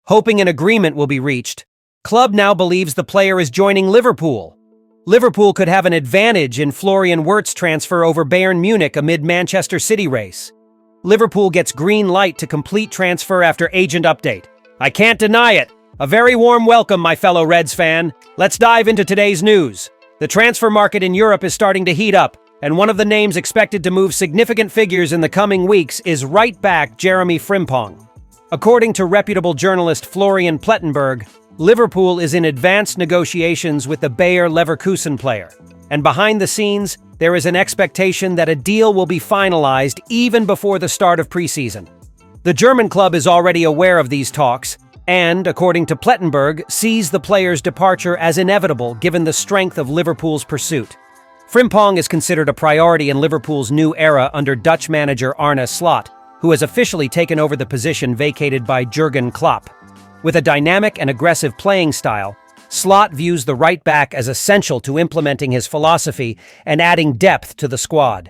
hoping an agreement will be reached. Club now believes the player is joining Liverpool. Liverpool could have an advantage in Florian Wirtz transfer over Bayern Munich amid Manchester City race. Liverpool gets green light to complete transfer after agent update. I can't deny it. A very warm welcome, my fellow Reds fan. Let's dive into today's news. The transfer market in Europe is starting to heat up, and one of the names expected to move significant figures in the coming weeks is right-back Jeremy Frimpong. According to reputable journalist Florian Plettenberg, Liverpool is in advanced negotiations with the Bayer Leverkusen player, and behind the scenes, there is an expectation that a deal will be finalized even before the start of preseason. The German club is already aware of these talks, and, according to Plettenberg, sees the player's departure as inevitable given the strength of Liverpool's pursuit. Frimpong is considered a priority in Liverpool's new era under Dutch manager Arne Slot, who has officially taken over the position vacated by Jurgen Klopp. With a dynamic and aggressive playing style, Slot views the right-back as essential to implementing his philosophy and adding depth to the squad.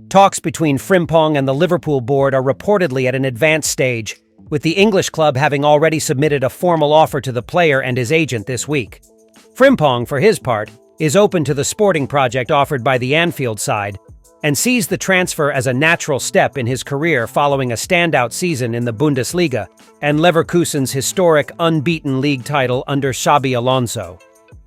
Talks between Frimpong and the Liverpool board are reportedly at an advanced stage, with the English club having already submitted a formal offer to the player and his agent this week. Frimpong, for his part, is open to the sporting project offered by the Anfield side and sees the transfer as a natural step in his career following a standout season in the Bundesliga and Leverkusen's historic unbeaten league title under Xabi Alonso.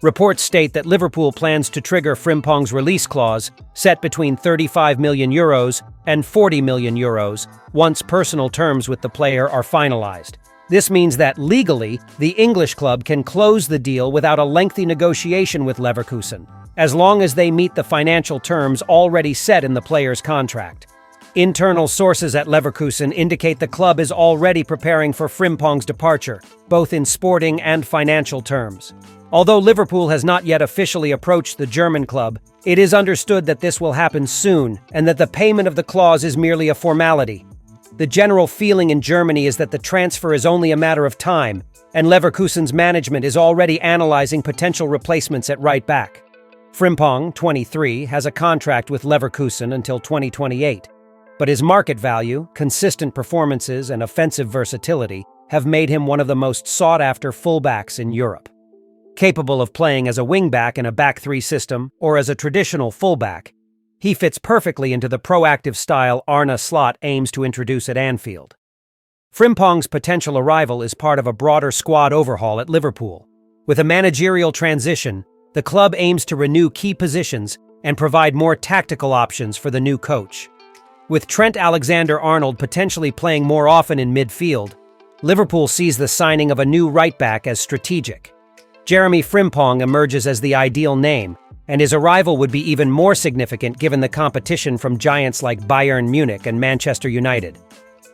Reports state that Liverpool plans to trigger Frimpong's release clause, set between €35 million and €40 million, once personal terms with the player are finalized. This means that, legally, the English club can close the deal without a lengthy negotiation with Leverkusen, as long as they meet the financial terms already set in the player's contract. Internal sources at Leverkusen indicate the club is already preparing for Frimpong's departure, both in sporting and financial terms. Although Liverpool has not yet officially approached the German club, it is understood that this will happen soon and that the payment of the clause is merely a formality. The general feeling in Germany is that the transfer is only a matter of time, and Leverkusen's management is already analyzing potential replacements at right-back. Frimpong, 23, has a contract with Leverkusen until 2028, but his market value, consistent performances, and offensive versatility have made him one of the most sought-after fullbacks in Europe. Capable of playing as a wing-back in a back-three system or as a traditional fullback, he fits perfectly into the proactive style Arne Slot aims to introduce at Anfield. Frimpong's potential arrival is part of a broader squad overhaul at Liverpool. With a managerial transition, the club aims to renew key positions and provide more tactical options for the new coach. With Trent Alexander-Arnold potentially playing more often in midfield, Liverpool sees the signing of a new right-back as strategic. Jeremy Frimpong emerges as the ideal name, and his arrival would be even more significant given the competition from giants like Bayern Munich and Manchester United.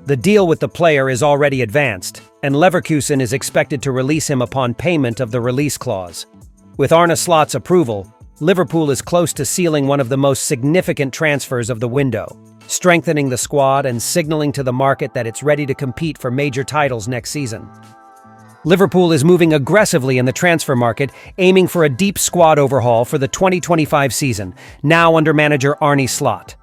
The deal with the player is already advanced, and Leverkusen is expected to release him upon payment of the release clause. With Arne Slot's approval, Liverpool is close to sealing one of the most significant transfers of the window, strengthening the squad and signaling to the market that it's ready to compete for major titles next season. Liverpool is moving aggressively in the transfer market, aiming for a deep squad overhaul for the 2025 season, now under manager Arne Slot.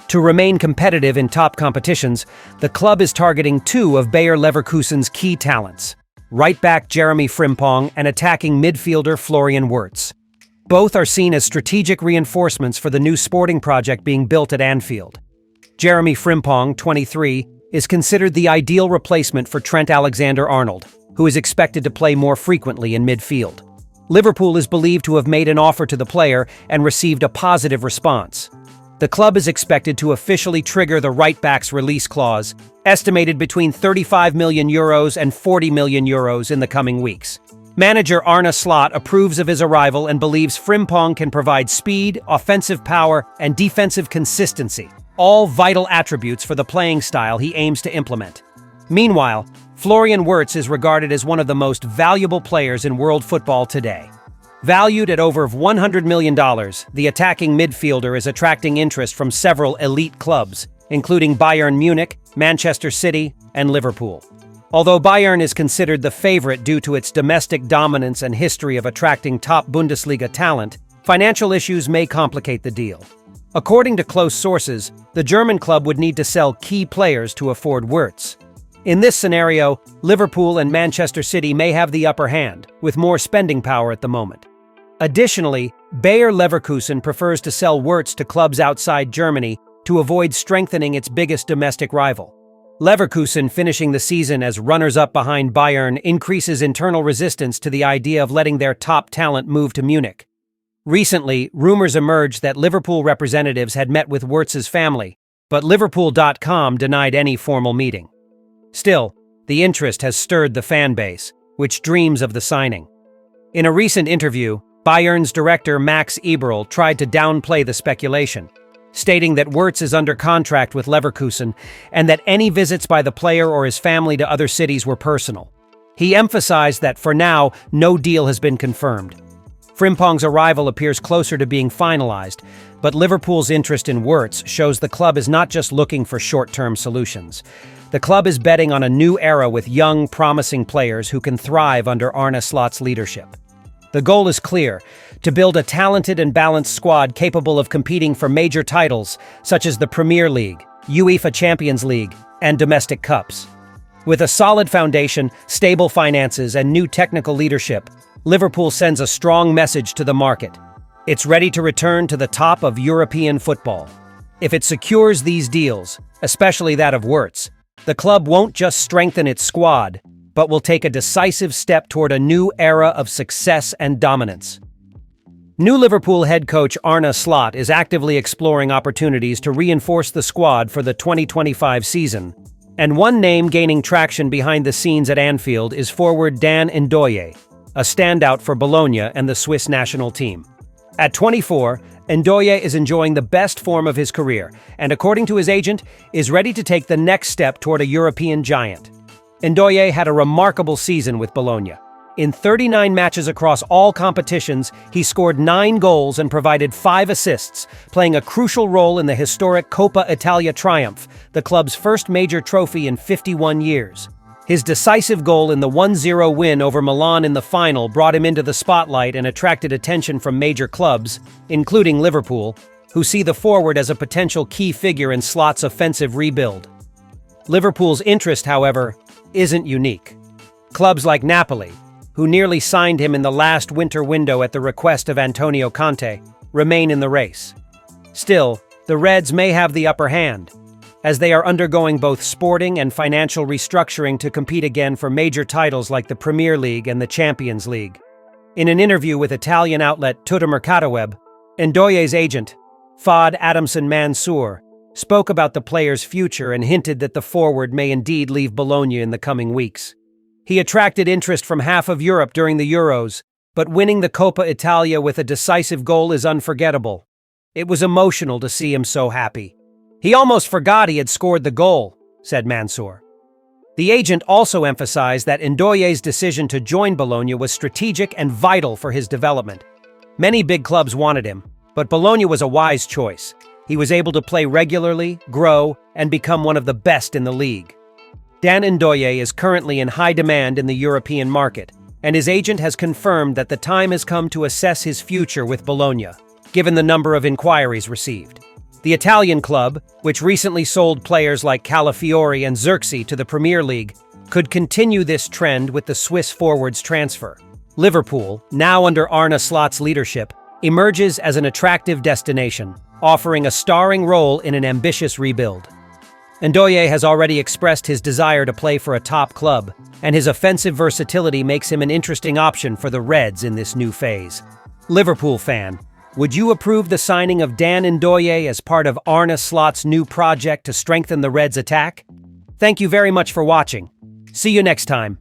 To remain competitive in top competitions, the club is targeting two of Bayer Leverkusen's key talents, right-back Jeremie Frimpong and attacking midfielder Florian Wirtz. Both are seen as strategic reinforcements for the new sporting project being built at Anfield. Jeremie Frimpong, 23, is considered the ideal replacement for Trent Alexander-Arnold, who is expected to play more frequently in midfield. Liverpool is believed to have made an offer to the player and received a positive response. The club is expected to officially trigger the right-back's release clause, estimated between €35 million and €40 million in the coming weeks. Manager Arne Slot approves of his arrival and believes Frimpong can provide speed, offensive power, and defensive consistency, all vital attributes for the playing style he aims to implement. Meanwhile, Florian Wirtz is regarded as one of the most valuable players in world football today. Valued at over $100 million, the attacking midfielder is attracting interest from several elite clubs, including Bayern Munich, Manchester City, and Liverpool. Although Bayern is considered the favorite due to its domestic dominance and history of attracting top Bundesliga talent, financial issues may complicate the deal. According to close sources, the German club would need to sell key players to afford Wirtz. In this scenario, Liverpool and Manchester City may have the upper hand, with more spending power at the moment. Additionally, Bayer Leverkusen prefers to sell Wirtz to clubs outside Germany to avoid strengthening its biggest domestic rival. Leverkusen finishing the season as runners-up behind Bayern increases internal resistance to the idea of letting their top talent move to Munich. Recently, rumors emerged that Liverpool representatives had met with Wirtz's family, but Liverpool.com denied any formal meeting. Still, the interest has stirred the fan base, which dreams of the signing. In a recent interview, Bayern's director Max Eberl tried to downplay the speculation, stating that Wirtz is under contract with Leverkusen and that any visits by the player or his family to other cities were personal. He emphasized that for now, no deal has been confirmed. Frimpong's arrival appears closer to being finalized, but Liverpool's interest in Wirtz shows the club is not just looking for short-term solutions. The club is betting on a new era with young, promising players who can thrive under Arne Slot's leadership. The goal is clear: to build a talented and balanced squad capable of competing for major titles such as the Premier League, UEFA Champions League, and domestic cups. With a solid foundation, stable finances, and new technical leadership, Liverpool sends a strong message to the market. It's ready to return to the top of European football. If it secures these deals, especially that of Wirtz, the club won't just strengthen its squad, but will take a decisive step toward a new era of success and dominance. New Liverpool head coach Arne Slot is actively exploring opportunities to reinforce the squad for the 2025 season, and one name gaining traction behind the scenes at Anfield is forward Dan Ndoye, a standout for Bologna and the Swiss national team. At 24, Ndoye is enjoying the best form of his career, and according to his agent, is ready to take the next step toward a European giant. Ndoye had a remarkable season with Bologna. In 39 matches across all competitions, he scored 9 goals and provided 5 assists, playing a crucial role in the historic Coppa Italia triumph, the club's first major trophy in 51 years. His decisive goal in the 1-0 win over Milan in the final brought him into the spotlight and attracted attention from major clubs, including Liverpool, who see the forward as a potential key figure in Slot's offensive rebuild. Liverpool's interest, however, isn't unique. Clubs like Napoli, who nearly signed him in the last winter window at the request of Antonio Conte, remain in the race. Still, the Reds may have the upper hand, as they are undergoing both sporting and financial restructuring to compete again for major titles like the Premier League and the Champions League. In an interview with Italian outlet Tuttomercatoweb, Ndoye's agent, Fahd Adamson Mansour, spoke about the player's future and hinted that the forward may indeed leave Bologna in the coming weeks. He attracted interest from half of Europe during the Euros, but winning the Coppa Italia with a decisive goal is unforgettable. It was emotional to see him so happy. "He almost forgot he had scored the goal," said Mansour. The agent also emphasized that Ndoye's decision to join Bologna was strategic and vital for his development. Many big clubs wanted him, but Bologna was a wise choice. He was able to play regularly, grow, and become one of the best in the league. Dan Ndoye is currently in high demand in the European market, and his agent has confirmed that the time has come to assess his future with Bologna, given the number of inquiries received. The Italian club, which recently sold players like Calafiori and Xerxes to the Premier League, could continue this trend with the Swiss forward's transfer. Liverpool, now under Arne Slot's leadership, emerges as an attractive destination, offering a starring role in an ambitious rebuild. Ndoye has already expressed his desire to play for a top club, and his offensive versatility makes him an interesting option for the Reds in this new phase. Liverpool fan, would you approve the signing of Dan Ndoye as part of Arne Slot's new project to strengthen the Reds' attack? Thank you very much for watching. See you next time.